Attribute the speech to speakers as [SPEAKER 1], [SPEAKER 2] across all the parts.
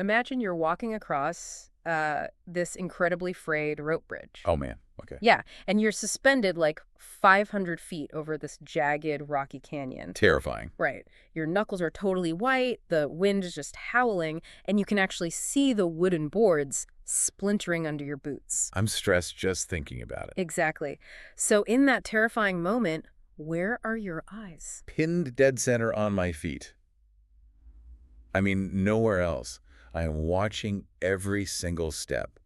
[SPEAKER 1] Imagine you're walking across this incredibly frayed rope bridge.
[SPEAKER 2] Oh, man. Okay.
[SPEAKER 1] Yeah, and you're suspended like 500 feet over this jagged, rocky canyon.
[SPEAKER 2] Terrifying.
[SPEAKER 1] Right. Your knuckles are totally white, the wind is just howling, and you can actually see the wooden boards splintering under your boots.
[SPEAKER 2] I'm stressed just thinking about it.
[SPEAKER 1] Exactly. So in that terrifying moment, where are your eyes?
[SPEAKER 2] Pinned dead center on my feet. I mean, nowhere else. I am watching every single step,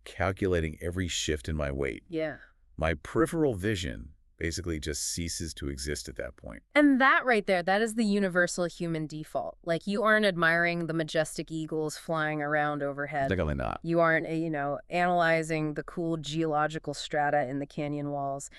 [SPEAKER 2] calculating every shift in my weight.
[SPEAKER 1] Yeah.
[SPEAKER 2] My peripheral vision basically just ceases to exist at that point.
[SPEAKER 1] And that right there, that is the universal human default. Like, you aren't admiring the majestic eagles flying around overhead.
[SPEAKER 2] Technically not.
[SPEAKER 1] You aren't, analyzing the cool geological strata in the canyon walls.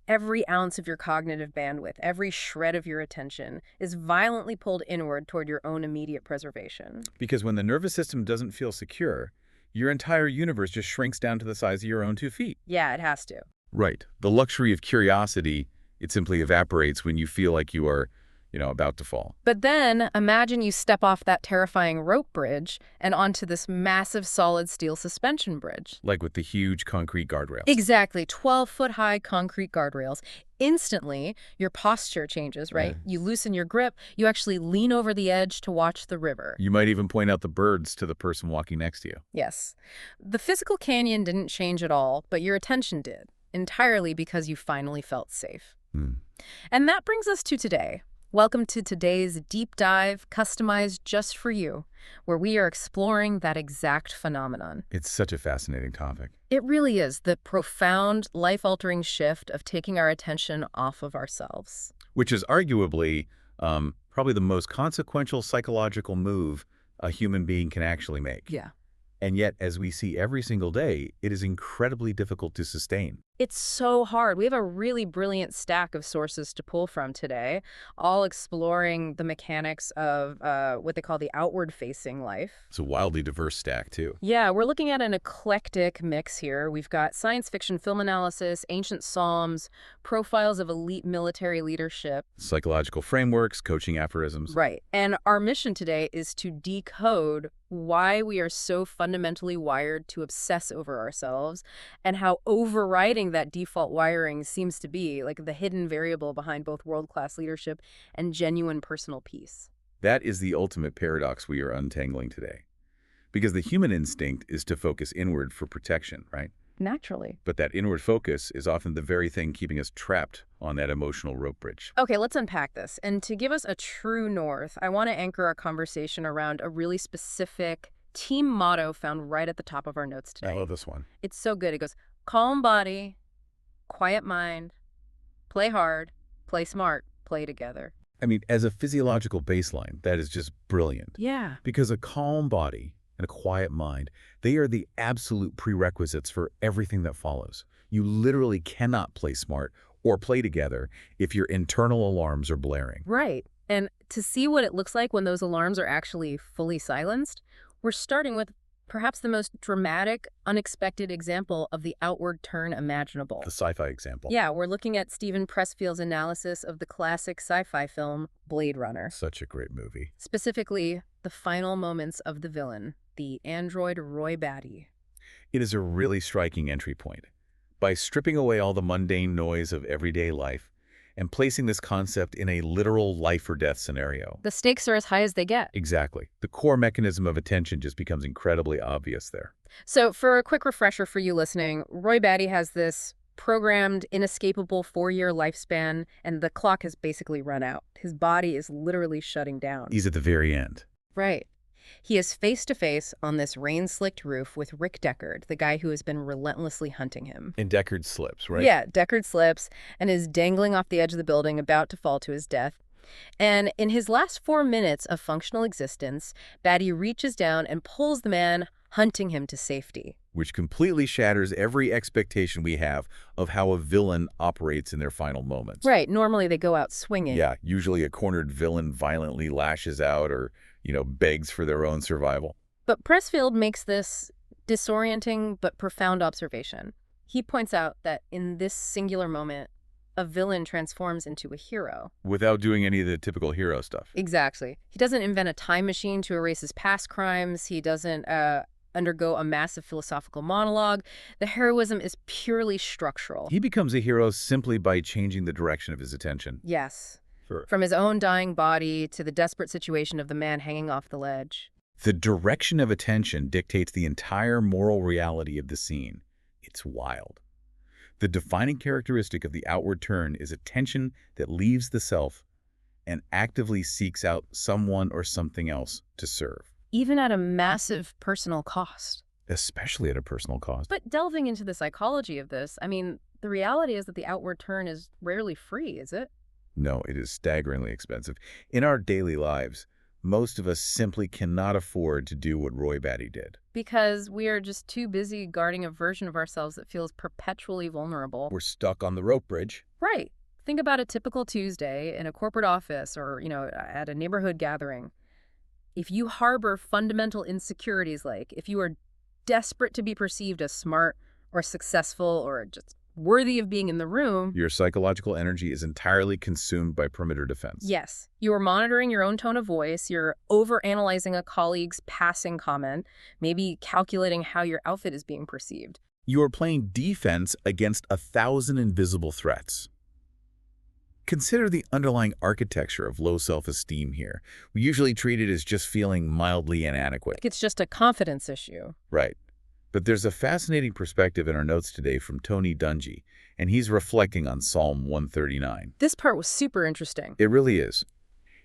[SPEAKER 1] Every ounce of your cognitive bandwidth, every shred of your attention is violently pulled inward toward your own immediate preservation.
[SPEAKER 2] Because when the nervous system doesn't feel secure, your entire universe just shrinks down to the size of your own 2 feet.
[SPEAKER 1] Yeah, it has to.
[SPEAKER 2] Right. The luxury of curiosity, it simply evaporates when you feel like you are, about to fall.
[SPEAKER 1] But then imagine you step off that terrifying rope bridge and onto this massive solid steel suspension bridge.
[SPEAKER 2] Like with the huge concrete guardrails.
[SPEAKER 1] Exactly, 12-foot-high concrete guardrails. Instantly, your posture changes, right? You loosen your grip, you actually lean over the edge to watch the river.
[SPEAKER 2] You might even point out the birds to the person walking next to you.
[SPEAKER 1] Yes. The physical canyon didn't change at all, but your attention did, entirely because you finally felt safe. And that brings us to today. Welcome to today's deep dive, customized just for you, where we are exploring that exact phenomenon.
[SPEAKER 2] It's such a fascinating topic.
[SPEAKER 1] It really is, the profound, life-altering shift of taking our attention off of ourselves.
[SPEAKER 2] Which is arguably probably the most consequential psychological move a human being can actually make.
[SPEAKER 1] Yeah.
[SPEAKER 2] And yet, as we see every single day, it is incredibly difficult to sustain.
[SPEAKER 1] It's so hard. We have a really brilliant stack of sources to pull from today, all exploring the mechanics of what they call the outward-facing life.
[SPEAKER 2] It's a wildly diverse stack, too.
[SPEAKER 1] Yeah, we're looking at an eclectic mix here. We've got science fiction film analysis, ancient psalms, profiles of elite military leadership.
[SPEAKER 2] Psychological frameworks, coaching aphorisms.
[SPEAKER 1] Right. And our mission today is to decode why we are so fundamentally wired to obsess over ourselves and how overriding that default wiring seems to be like the hidden variable behind both world-class leadership and genuine personal peace.
[SPEAKER 2] That is the ultimate paradox we are untangling today. Because the human instinct is to focus inward for protection, right?
[SPEAKER 1] Naturally.
[SPEAKER 2] But that inward focus is often the very thing keeping us trapped on that emotional rope bridge.
[SPEAKER 1] Okay, let's unpack this. And to give us a true north, I want to anchor our conversation around a really specific team motto found right at the top of our notes today.
[SPEAKER 2] I love this one.
[SPEAKER 1] It's so good. It goes, calm body, quiet mind, play hard, play smart, play together.
[SPEAKER 2] I mean, as a physiological baseline, that is just brilliant.
[SPEAKER 1] Yeah.
[SPEAKER 2] Because a calm body and a quiet mind, they are the absolute prerequisites for everything that follows. You literally cannot play smart or play together if your internal alarms are blaring.
[SPEAKER 1] Right. And to see what it looks like when those alarms are actually fully silenced, we're starting with perhaps the most dramatic, unexpected example of the outward turn imaginable.
[SPEAKER 2] The sci-fi example.
[SPEAKER 1] Yeah, we're looking at Steven Pressfield's analysis of the classic sci-fi film Blade Runner.
[SPEAKER 2] Such a great movie.
[SPEAKER 1] Specifically, the final moments of the villain, the android Roy Batty.
[SPEAKER 2] It is a really striking entry point. By stripping away all the mundane noise of everyday life and placing this concept in a literal life or death scenario.
[SPEAKER 1] The stakes are as high as they get.
[SPEAKER 2] Exactly. The core mechanism of attention just becomes incredibly obvious there.
[SPEAKER 1] So for a quick refresher for you listening, Roy Batty has this programmed, inescapable 4-year lifespan, and the clock has basically run out. His body is literally shutting down.
[SPEAKER 2] He's at the very end.
[SPEAKER 1] Right. He is face-to-face on this rain-slicked roof with Rick Deckard, the guy who has been relentlessly hunting him.
[SPEAKER 2] And Deckard slips, right?
[SPEAKER 1] Yeah, Deckard slips and is dangling off the edge of the building, about to fall to his death. And in his last 4 minutes of functional existence, Batty reaches down and pulls the man hunting him to safety.
[SPEAKER 2] Which completely shatters every expectation we have of how a villain operates in their final moments.
[SPEAKER 1] Right. Normally they go out swinging.
[SPEAKER 2] Yeah, usually a cornered villain violently lashes out or, begs for their own survival.
[SPEAKER 1] But Pressfield makes this disorienting but profound observation. He points out that in this singular moment, a villain transforms into a hero.
[SPEAKER 2] Without doing any of the typical hero stuff.
[SPEAKER 1] Exactly. He doesn't invent a time machine to erase his past crimes. He doesn't undergo a massive philosophical monologue. The heroism is purely structural.
[SPEAKER 2] He becomes a hero simply by changing the direction of his attention.
[SPEAKER 1] Yes.
[SPEAKER 2] Sure.
[SPEAKER 1] From his own dying body to the desperate situation of the man hanging off the ledge.
[SPEAKER 2] The direction of attention dictates the entire moral reality of the scene. It's wild. The defining characteristic of the outward turn is attention that leaves the self and actively seeks out someone or something else to serve.
[SPEAKER 1] Even at a massive personal cost.
[SPEAKER 2] Especially at a personal cost.
[SPEAKER 1] But delving into the psychology of this, I mean, the reality is that the outward turn is rarely free, is it?
[SPEAKER 2] No, it is staggeringly expensive. In our daily lives, most of us simply cannot afford to do what Roy Batty did.
[SPEAKER 1] Because we are just too busy guarding a version of ourselves that feels perpetually vulnerable.
[SPEAKER 2] We're stuck on the rope bridge.
[SPEAKER 1] Right. Think about a typical Tuesday in a corporate office or, at a neighborhood gathering. If you harbor fundamental insecurities, like if you are desperate to be perceived as smart or successful or just worthy of being in the room,
[SPEAKER 2] your psychological energy is entirely consumed by perimeter defense.
[SPEAKER 1] Yes. You are monitoring your own tone of voice. You're overanalyzing a colleague's passing comment, maybe calculating how your outfit is being perceived.
[SPEAKER 2] You are playing defense against 1,000 invisible threats. Consider the underlying architecture of low self-esteem here. We usually treat it as just feeling mildly inadequate.
[SPEAKER 1] It's just a confidence issue.
[SPEAKER 2] Right. But there's a fascinating perspective in our notes today from Tony Dungy, and he's reflecting on Psalm 139.
[SPEAKER 1] This part was super interesting.
[SPEAKER 2] It really is.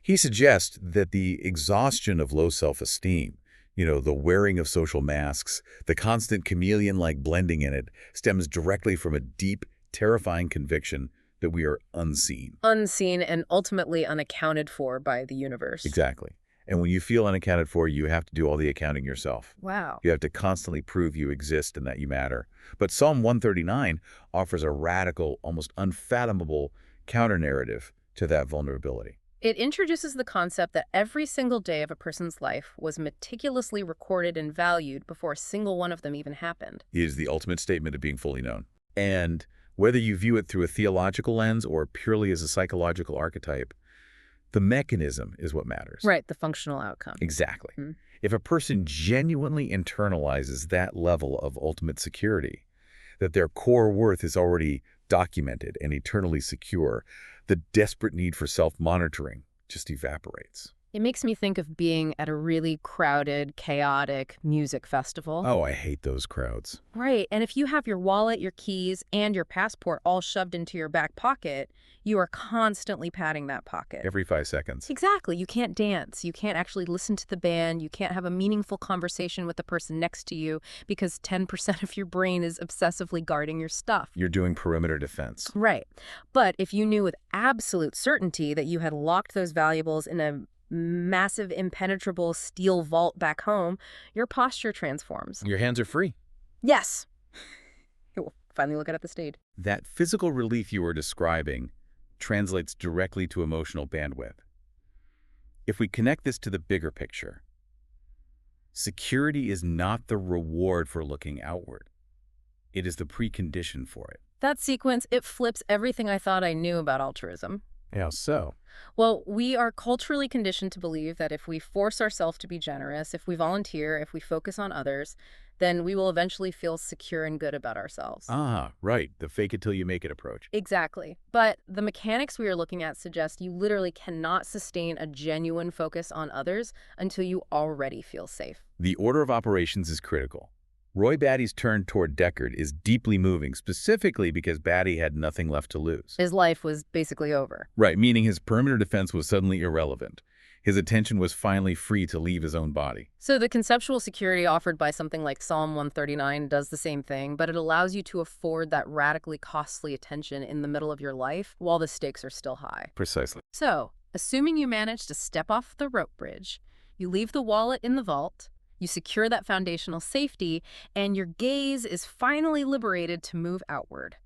[SPEAKER 2] He suggests that the exhaustion of low self-esteem, the wearing of social masks, the constant chameleon-like blending in it, stems directly from a deep, terrifying conviction that we are unseen.
[SPEAKER 1] Unseen and ultimately unaccounted for by the universe.
[SPEAKER 2] Exactly. And when you feel unaccounted for, you have to do all the accounting yourself.
[SPEAKER 1] Wow.
[SPEAKER 2] You have to constantly prove you exist and that you matter. But Psalm 139 offers a radical, almost unfathomable counter-narrative to that vulnerability.
[SPEAKER 1] It introduces the concept that every single day of a person's life was meticulously recorded and valued before a single one of them even happened.
[SPEAKER 2] It is the ultimate statement of being fully known. And whether you view it through a theological lens or purely as a psychological archetype, the mechanism is what matters.
[SPEAKER 1] Right, the functional outcome.
[SPEAKER 2] Exactly. Mm-hmm. If a person genuinely internalizes that level of ultimate security, that their core worth is already documented and eternally secure, the desperate need for self-monitoring just evaporates.
[SPEAKER 1] It makes me think of being at a really crowded, chaotic music festival.
[SPEAKER 2] Oh, I hate those crowds.
[SPEAKER 1] Right. And if you have your wallet, your keys, and your passport all shoved into your back pocket, you are constantly patting that pocket.
[SPEAKER 2] Every 5 seconds.
[SPEAKER 1] Exactly. You can't dance. You can't actually listen to the band. You can't have a meaningful conversation with the person next to you because 10% of your brain is obsessively guarding your stuff.
[SPEAKER 2] You're doing perimeter defense.
[SPEAKER 1] Right. But if you knew with absolute certainty that you had locked those valuables in a massive, impenetrable steel vault back home, your posture transforms.
[SPEAKER 2] Your hands are free.
[SPEAKER 1] Yes. We'll finally look at the stage.
[SPEAKER 2] That physical relief you were describing translates directly to emotional bandwidth. If we connect this to the bigger picture, security is not the reward for looking outward. It is the precondition for it.
[SPEAKER 1] That sequence, it flips everything I thought I knew about altruism.
[SPEAKER 2] How so?
[SPEAKER 1] Well, we are culturally conditioned to believe that if we force ourselves to be generous, if we volunteer, if we focus on others, then we will eventually feel secure and good about ourselves.
[SPEAKER 2] Ah, right. The fake it till you make it approach.
[SPEAKER 1] Exactly. But the mechanics we are looking at suggest you literally cannot sustain a genuine focus on others until you already feel safe.
[SPEAKER 2] The order of operations is critical. Roy Batty's turn toward Deckard is deeply moving, specifically because Batty had nothing left to lose.
[SPEAKER 1] His life was basically over.
[SPEAKER 2] Right, meaning his perimeter defense was suddenly irrelevant. His attention was finally free to leave his own body.
[SPEAKER 1] So the conceptual security offered by something like Psalm 139 does the same thing, but it allows you to afford that radically costly attention in the middle of your life while the stakes are still high.
[SPEAKER 2] Precisely.
[SPEAKER 1] So, assuming you manage to step off the rope bridge, you leave the wallet in the vault, you secure that foundational safety, and your gaze is finally liberated to move outward.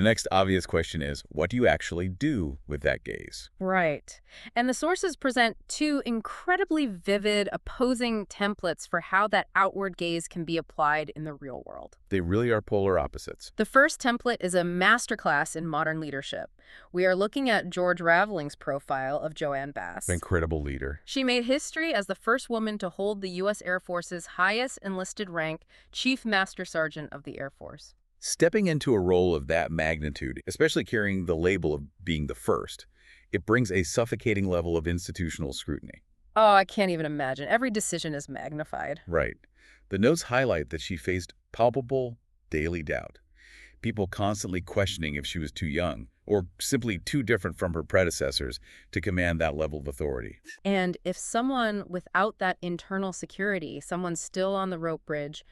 [SPEAKER 2] The next obvious question is, what do you actually do with that gaze?
[SPEAKER 1] Right. And the sources present two incredibly vivid, opposing templates for how that outward gaze can be applied in the real world.
[SPEAKER 2] They really are polar opposites.
[SPEAKER 1] The first template is a masterclass in modern leadership. We are looking at George Raveling's profile of Joanne Bass.
[SPEAKER 2] An incredible leader.
[SPEAKER 1] She made history as the first woman to hold the U.S. Air Force's highest enlisted rank, Chief Master Sergeant of the Air Force.
[SPEAKER 2] Stepping into a role of that magnitude, especially carrying the label of being the first, it brings a suffocating level of institutional scrutiny.
[SPEAKER 1] Oh, I can't even imagine. Every decision is magnified.
[SPEAKER 2] Right. The notes highlight that she faced palpable daily doubt. People constantly questioning if she was too young or simply too different from her predecessors to command that level of authority.
[SPEAKER 1] And if someone without that internal security, someone still on the rope bridge,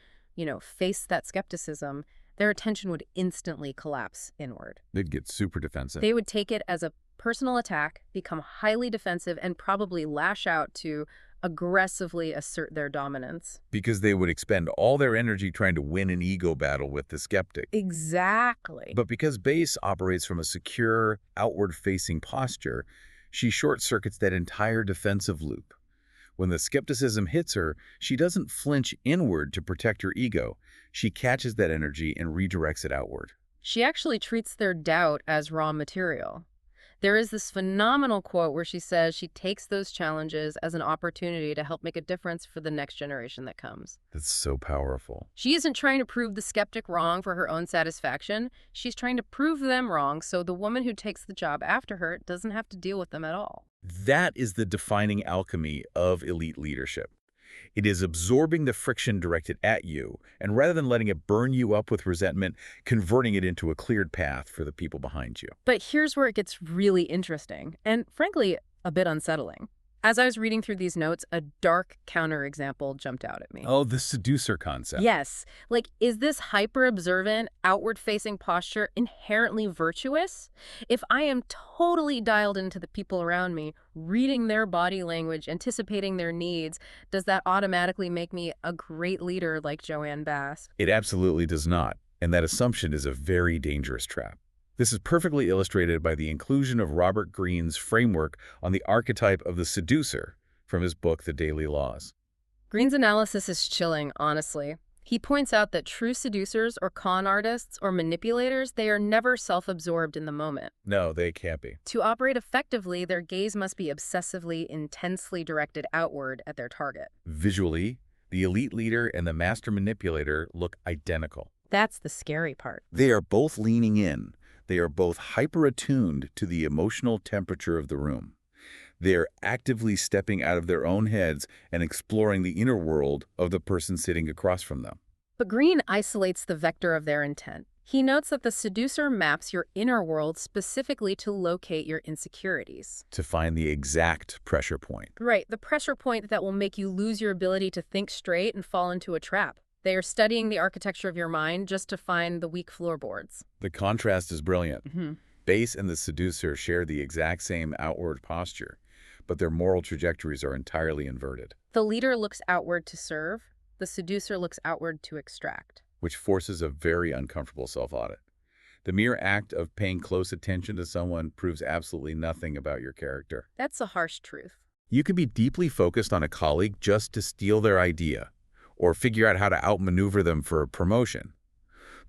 [SPEAKER 1] faced that skepticism, their attention would instantly collapse inward.
[SPEAKER 2] They'd get super defensive.
[SPEAKER 1] They would take it as a personal attack, become highly defensive, and probably lash out to aggressively assert their dominance.
[SPEAKER 2] Because they would expend all their energy trying to win an ego battle with the skeptic.
[SPEAKER 1] Exactly.
[SPEAKER 2] But because Bass operates from a secure, outward-facing posture, she short-circuits that entire defensive loop. When the skepticism hits her, she doesn't flinch inward to protect her ego. She catches that energy and redirects it outward.
[SPEAKER 1] She actually treats their doubt as raw material. There is this phenomenal quote where she says she takes those challenges as an opportunity to help make a difference for the next generation that comes.
[SPEAKER 2] That's so powerful.
[SPEAKER 1] She isn't trying to prove the skeptic wrong for her own satisfaction. She's trying to prove them wrong so the woman who takes the job after her doesn't have to deal with them at all.
[SPEAKER 2] That is the defining alchemy of elite leadership. It is absorbing the friction directed at you, and rather than letting it burn you up with resentment, converting it into a cleared path for the people behind you.
[SPEAKER 1] But here's where it gets really interesting, and frankly, a bit unsettling. As I was reading through these notes, a dark counterexample jumped out at me.
[SPEAKER 2] Oh, the seducer concept.
[SPEAKER 1] Yes. Is this hyper-observant, outward-facing posture inherently virtuous? If I am totally dialed into the people around me, reading their body language, anticipating their needs, does that automatically make me a great leader like Joanne Bass?
[SPEAKER 2] It absolutely does not, and that assumption is a very dangerous trap. This is perfectly illustrated by the inclusion of Robert Greene's framework on the archetype of the seducer from his book, The Daily Laws.
[SPEAKER 1] Greene's analysis is chilling, honestly. He points out that true seducers or con artists or manipulators, they are never self-absorbed in the moment.
[SPEAKER 2] No, they can't be.
[SPEAKER 1] To operate effectively, their gaze must be obsessively, intensely directed outward at their target.
[SPEAKER 2] Visually, the elite leader and the master manipulator look identical.
[SPEAKER 1] That's the scary part.
[SPEAKER 2] They are both leaning in. They are both hyper-attuned to the emotional temperature of the room. They are actively stepping out of their own heads and exploring the inner world of the person sitting across from them.
[SPEAKER 1] But Greene isolates the vector of their intent. He notes that the seducer maps your inner world specifically to locate your insecurities.
[SPEAKER 2] To find the exact pressure point.
[SPEAKER 1] Right, the pressure point that will make you lose your ability to think straight and fall into a trap. They are studying the architecture of your mind just to find the weak floorboards.
[SPEAKER 2] The contrast is brilliant. Bass and the seducer share the exact same outward posture, but their moral trajectories are entirely inverted.
[SPEAKER 1] The leader looks outward to serve. The seducer looks outward to extract.
[SPEAKER 2] Which forces a very uncomfortable self-audit. The mere act of paying close attention to someone proves absolutely nothing about your character.
[SPEAKER 1] That's a harsh truth.
[SPEAKER 2] You can be deeply focused on a colleague just to steal their idea, or figure out how to outmaneuver them for a promotion.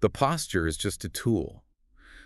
[SPEAKER 2] The posture is just a tool.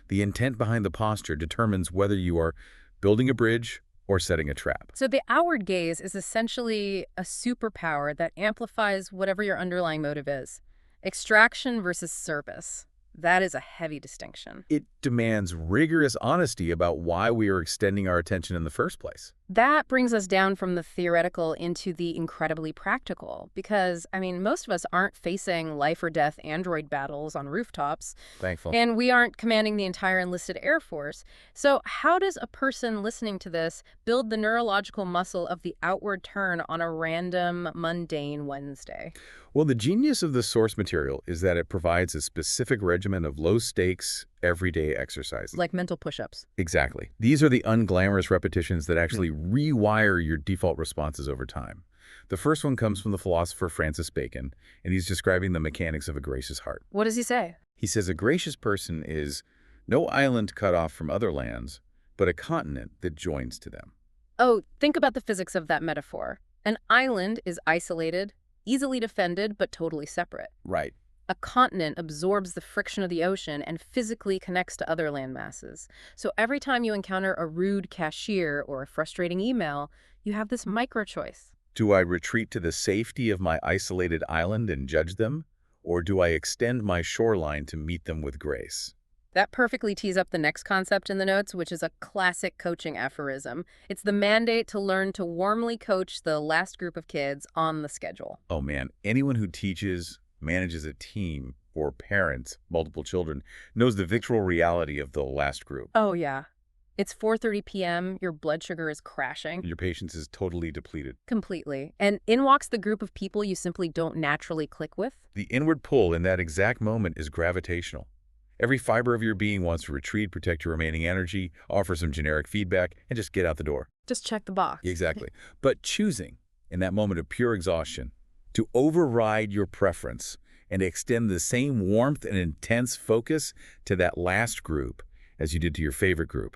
[SPEAKER 2] The intent behind the posture determines whether you are building a bridge or setting a trap.
[SPEAKER 1] So the outward gaze is essentially a superpower that amplifies whatever your underlying motive is. Extraction versus service. That is a heavy distinction.
[SPEAKER 2] It demands rigorous honesty about why we are extending our attention in the first place.
[SPEAKER 1] That brings us down from the theoretical into the incredibly practical, because, most of us aren't facing life or death android battles on rooftops.
[SPEAKER 2] Thankful.
[SPEAKER 1] And we aren't commanding the entire enlisted Air Force. So how does a person listening to this build the neurological muscle of the outward turn on a random, mundane Wednesday?
[SPEAKER 2] Well, the genius of the source material is that it provides a specific regimen of low-stakes, everyday exercises.
[SPEAKER 1] Like mental push-ups.
[SPEAKER 2] Exactly. These are the unglamorous repetitions that actually rewire your default responses over time. The first one comes from the philosopher Francis Bacon, and he's describing the mechanics of a gracious heart.
[SPEAKER 1] What does he say?
[SPEAKER 2] He says a gracious person is No island cut off from other lands, but a continent that joins to them.
[SPEAKER 1] Oh, think about the physics of that metaphor. An island is isolated, easily defended, but totally separate.
[SPEAKER 2] Right.
[SPEAKER 1] A continent absorbs the friction of the ocean and physically connects to other land masses. So every time you encounter a rude cashier or a frustrating email, you have this micro-choice.
[SPEAKER 2] Do I retreat to the safety of my isolated island and judge them, or do I extend my shoreline to meet them with grace?
[SPEAKER 1] That perfectly tees up the next concept in the notes, which is a classic coaching aphorism. It's the mandate to learn to warmly coach the last group of kids on the schedule.
[SPEAKER 2] Oh man, anyone who teaches, manages a team, or parents multiple children knows the visceral reality of the last group.
[SPEAKER 1] Oh, yeah. It's 4:30 p.m., your blood sugar is crashing.
[SPEAKER 2] Your patience is totally depleted.
[SPEAKER 1] Completely. And in walks the group of people you simply don't naturally click with.
[SPEAKER 2] The inward pull in that exact moment is gravitational. Every fiber of your being wants to retreat, protect your remaining energy, offer some generic feedback, and just get out the door.
[SPEAKER 1] Just check the box.
[SPEAKER 2] Exactly. But choosing, in that moment of pure exhaustion, to override your preference and extend the same warmth and intense focus to that last group as you did to your favorite group,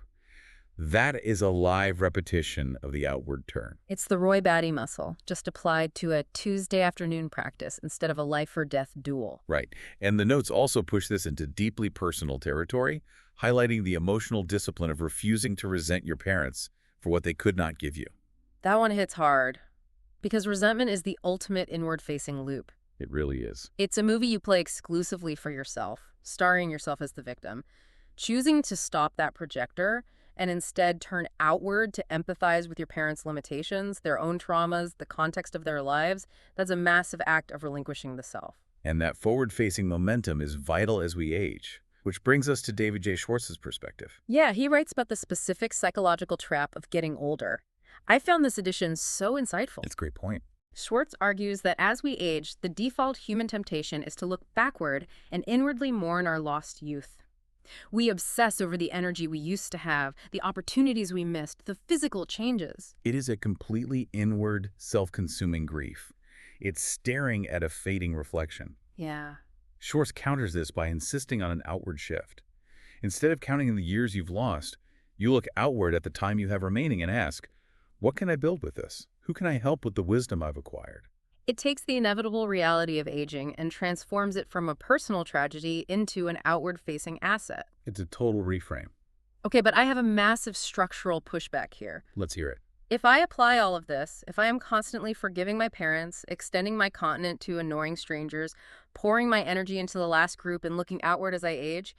[SPEAKER 2] that is a live repetition of the outward turn.
[SPEAKER 1] It's the Roy Batty muscle, just applied to a Tuesday afternoon practice instead of a life-or-death duel.
[SPEAKER 2] Right. And the notes also push this into deeply personal territory, highlighting the emotional discipline of refusing to resent your parents for what they could not give you.
[SPEAKER 1] That one hits hard, because resentment is the ultimate inward-facing loop.
[SPEAKER 2] It really is.
[SPEAKER 1] It's a movie you play exclusively for yourself, starring yourself as the victim. Choosing to stop that projector and instead turn outward to empathize with your parents' limitations, their own traumas, the context of their lives, that's a massive act of relinquishing the self.
[SPEAKER 2] And that forward-facing momentum is vital as we age, which brings us to David J. Schwartz's perspective.
[SPEAKER 1] Yeah, he writes about the specific psychological trap of getting older. I found this edition so insightful.
[SPEAKER 2] It's a great point.
[SPEAKER 1] Schwartz argues that as we age, the default human temptation is to look backward and inwardly mourn our lost youth. We obsess over the energy we used to have, the opportunities we missed, the physical changes.
[SPEAKER 2] It is a completely inward, self-consuming grief. It's staring at a fading reflection.
[SPEAKER 1] Yeah.
[SPEAKER 2] Schwartz counters this by insisting on an outward shift. Instead of counting the years you've lost, you look outward at the time you have remaining and ask, what can I build with this? Who can I help with the wisdom I've acquired?
[SPEAKER 1] It takes the inevitable reality of aging and transforms it from a personal tragedy into an outward-facing asset.
[SPEAKER 2] It's a total reframe.
[SPEAKER 1] Okay, but I have a massive structural pushback here.
[SPEAKER 2] Let's hear it.
[SPEAKER 1] If I apply all of this, if I am constantly forgiving my parents, extending my continent to annoying strangers, pouring my energy into the last group and looking outward as I age,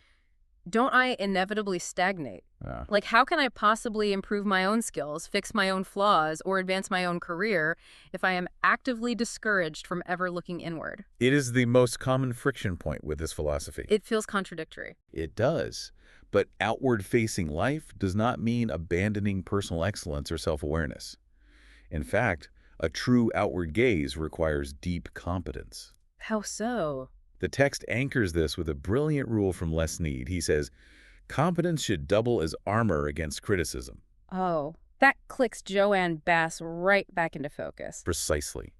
[SPEAKER 1] don't I inevitably stagnate? Like, how can I possibly improve my own skills, fix my own flaws, or advance my own career if I am actively discouraged from ever looking inward?
[SPEAKER 2] It is the most common friction point with this philosophy.
[SPEAKER 1] It feels contradictory.
[SPEAKER 2] It does. But outward-facing life does not mean abandoning personal excellence or self-awareness. In fact, a true outward gaze requires deep competence.
[SPEAKER 1] How so?
[SPEAKER 2] The text anchors this with a brilliant rule from Les Need. He says, competence should double as armor against criticism.
[SPEAKER 1] Oh, that clicks Joanne Bass right back into focus.
[SPEAKER 2] Precisely.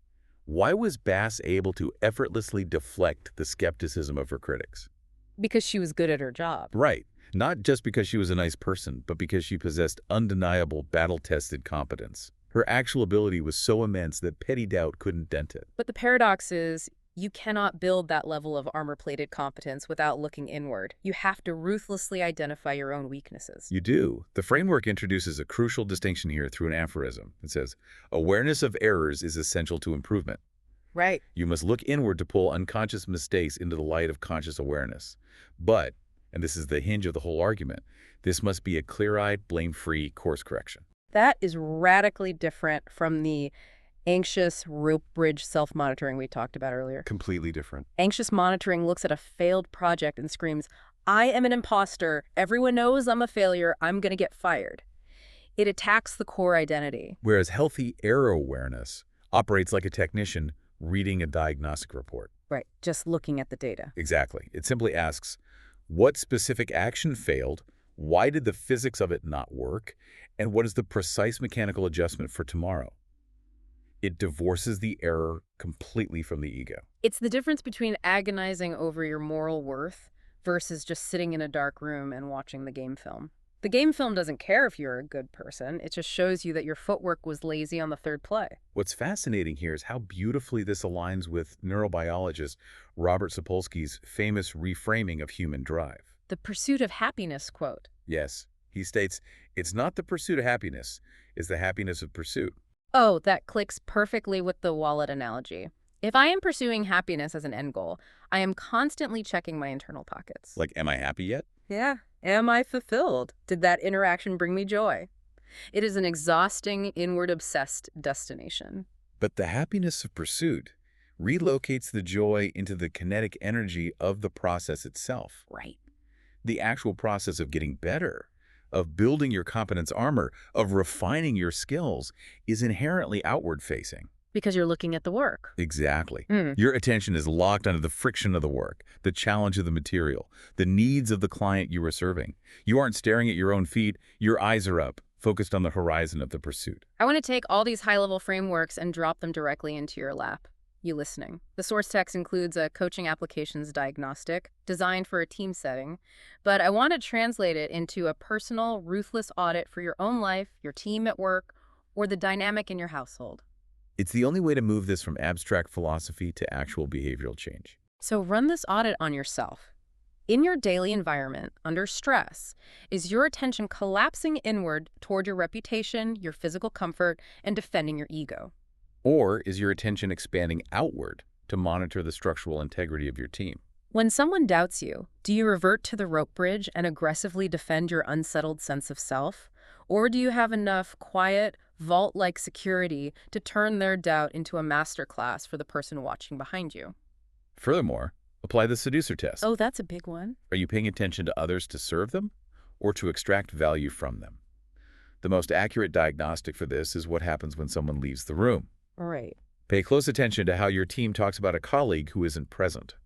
[SPEAKER 2] Why was Bass able to effortlessly deflect the skepticism of her critics?
[SPEAKER 1] Because she was good at her job.
[SPEAKER 2] Right. Not just because she was a nice person, but because she possessed undeniable, battle-tested competence. Her actual ability was so immense that petty doubt couldn't dent it.
[SPEAKER 1] But the paradox is, you cannot build that level of armor-plated competence without looking inward. You have to ruthlessly identify your own weaknesses.
[SPEAKER 2] You do. The framework introduces a crucial distinction here through an aphorism. It says, awareness of errors is essential to improvement.
[SPEAKER 1] Right.
[SPEAKER 2] You must look inward to pull unconscious mistakes into the light of conscious awareness. But, and this is the hinge of the whole argument, this must be a clear-eyed, blame-free course correction.
[SPEAKER 1] That is radically different from the anxious rope bridge self-monitoring we talked about earlier.
[SPEAKER 2] Completely different.
[SPEAKER 1] Anxious monitoring looks at a failed project and screams, I am an imposter. Everyone knows I'm a failure. I'm going to get fired. It attacks the core identity.
[SPEAKER 2] Whereas healthy error awareness operates like a technician reading a diagnostic report.
[SPEAKER 1] Right, just looking at the data.
[SPEAKER 2] Exactly. It simply asks, what specific action failed? Why did the physics of it not work? And what is the precise mechanical adjustment for tomorrow? It divorces the error completely from the ego.
[SPEAKER 1] It's the difference between agonizing over your moral worth versus just sitting in a dark room and watching the game film. The game film doesn't care if you're a good person. It just shows you that your footwork was lazy on the third play.
[SPEAKER 2] What's fascinating here is how beautifully this aligns with neurobiologist Robert Sapolsky's famous reframing of human drive.
[SPEAKER 1] The pursuit of happiness quote.
[SPEAKER 2] Yes, he states, it's not the pursuit of happiness, it's the happiness of pursuit.
[SPEAKER 1] Oh, that clicks perfectly with the wallet analogy. If I am pursuing happiness as an end goal, I am constantly checking my internal pockets.
[SPEAKER 2] Like, am I happy yet?
[SPEAKER 1] Yeah. Am I fulfilled? Did that interaction bring me joy? It is an exhausting, inward-obsessed destination.
[SPEAKER 2] But the happiness of pursuit relocates the joy into the kinetic energy of the process itself.
[SPEAKER 1] Right.
[SPEAKER 2] The actual process of getting better, of building your competence armor, of refining your skills, is inherently outward-facing.
[SPEAKER 1] Because you're looking at the work.
[SPEAKER 2] Exactly. Your attention is locked onto the friction of the work, the challenge of the material, the needs of the client you are serving. You aren't staring at your own feet. Your eyes are up, focused on the horizon of the pursuit.
[SPEAKER 1] I want to take all these high-level frameworks and drop them directly into your lap. You listening. The source text includes a coaching applications diagnostic designed for a team setting, but I want to translate it into a personal, ruthless audit for your own life, your team at work, or the dynamic in your household.
[SPEAKER 2] It's the only way to move this from abstract philosophy to actual behavioral change.
[SPEAKER 1] So run this audit on yourself. In your daily environment, under stress, is your attention collapsing inward toward your reputation, your physical comfort, and defending your ego?
[SPEAKER 2] Or is your attention expanding outward to monitor the structural integrity of your team?
[SPEAKER 1] When someone doubts you, do you revert to the rope bridge and aggressively defend your unsettled sense of self? Or do you have enough quiet, vault-like security to turn their doubt into a masterclass for the person watching behind you?
[SPEAKER 2] Furthermore, apply the seducer test.
[SPEAKER 1] Oh, that's a big one.
[SPEAKER 2] Are you paying attention to others to serve them or to extract value from them? The most accurate diagnostic for this is what happens when someone leaves the room.
[SPEAKER 1] Right.
[SPEAKER 2] Pay close attention to how your team talks about a colleague who isn't present.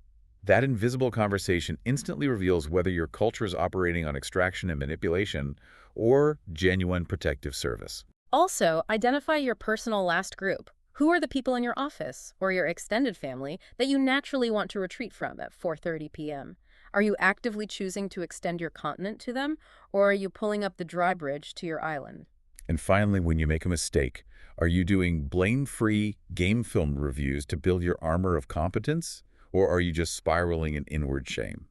[SPEAKER 2] That invisible conversation instantly reveals whether your culture is operating on extraction and manipulation or genuine protective service.
[SPEAKER 1] Also, identify your personal last group. Who are the people in your office or your extended family that you naturally want to retreat from at 4:30 p.m.? Are you actively choosing to extend your continent to them, or are you pulling up the drawbridge to your island?
[SPEAKER 2] And finally, when you make a mistake, are you doing blame-free game film reviews to build your armor of competence, or are you just spiraling in inward shame?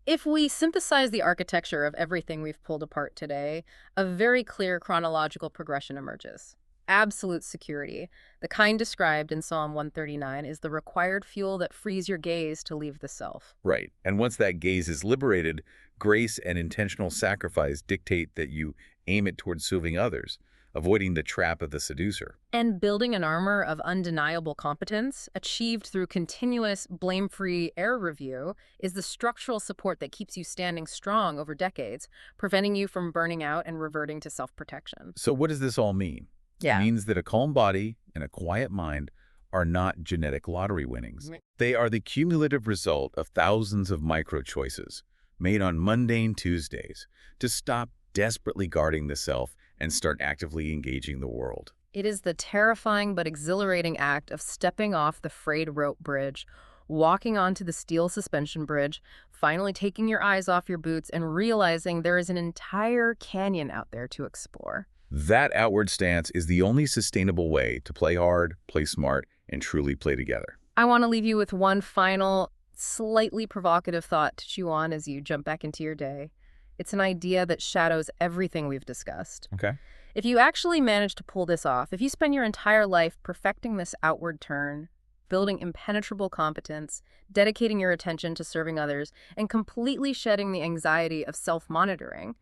[SPEAKER 1] If we synthesize the architecture of everything we've pulled apart today, a very clear chronological progression emerges. Absolute security, the kind described in Psalm 139, is the required fuel that frees your gaze to leave the self.
[SPEAKER 2] Right. And once that gaze is liberated, grace and intentional sacrifice dictate that you aim it towards serving others, avoiding the trap of the seducer.
[SPEAKER 1] And building an armor of undeniable competence, achieved through continuous blame-free error review, is the structural support that keeps you standing strong over decades, preventing you from burning out and reverting to self-protection.
[SPEAKER 2] So what does this all mean?
[SPEAKER 1] Yeah.
[SPEAKER 2] It means that a calm body and a quiet mind are not genetic lottery winnings. They are the cumulative result of thousands of micro-choices made on mundane Tuesdays to stop desperately guarding the self and start actively engaging the world.
[SPEAKER 1] It is the terrifying but exhilarating act of stepping off the frayed rope bridge, walking onto the steel suspension bridge, finally taking your eyes off your boots and realizing there is an entire canyon out there to explore.
[SPEAKER 2] That outward stance is the only sustainable way to play hard, play smart, and truly play together.
[SPEAKER 1] I want to leave you with one final, slightly provocative thought to chew on as you jump back into your day. It's an idea that shadows everything we've discussed.
[SPEAKER 2] Okay.
[SPEAKER 1] If you actually manage to pull this off, if you spend your entire life perfecting this outward turn, building impenetrable competence, dedicating your attention to serving others, and completely shedding the anxiety of self-monitoring,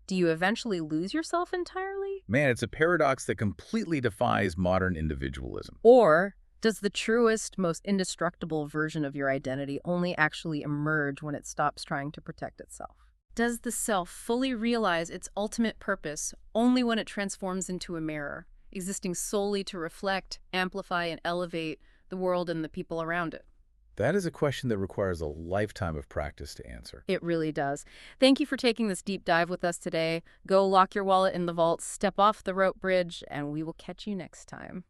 [SPEAKER 1] do you eventually lose yourself entirely?
[SPEAKER 2] Man, it's a paradox that completely defies modern individualism.
[SPEAKER 1] Or does the truest, most indestructible version of your identity only actually emerge when it stops trying to protect itself? Does the self fully realize its ultimate purpose only when it transforms into a mirror, existing solely to reflect, amplify, and elevate the world and the people around it?
[SPEAKER 2] That is a question that requires a lifetime of practice to answer.
[SPEAKER 1] It really does. Thank you for taking this deep dive with us today. Go lock your wallet in the vault, step off the rope bridge, and we will catch you next time.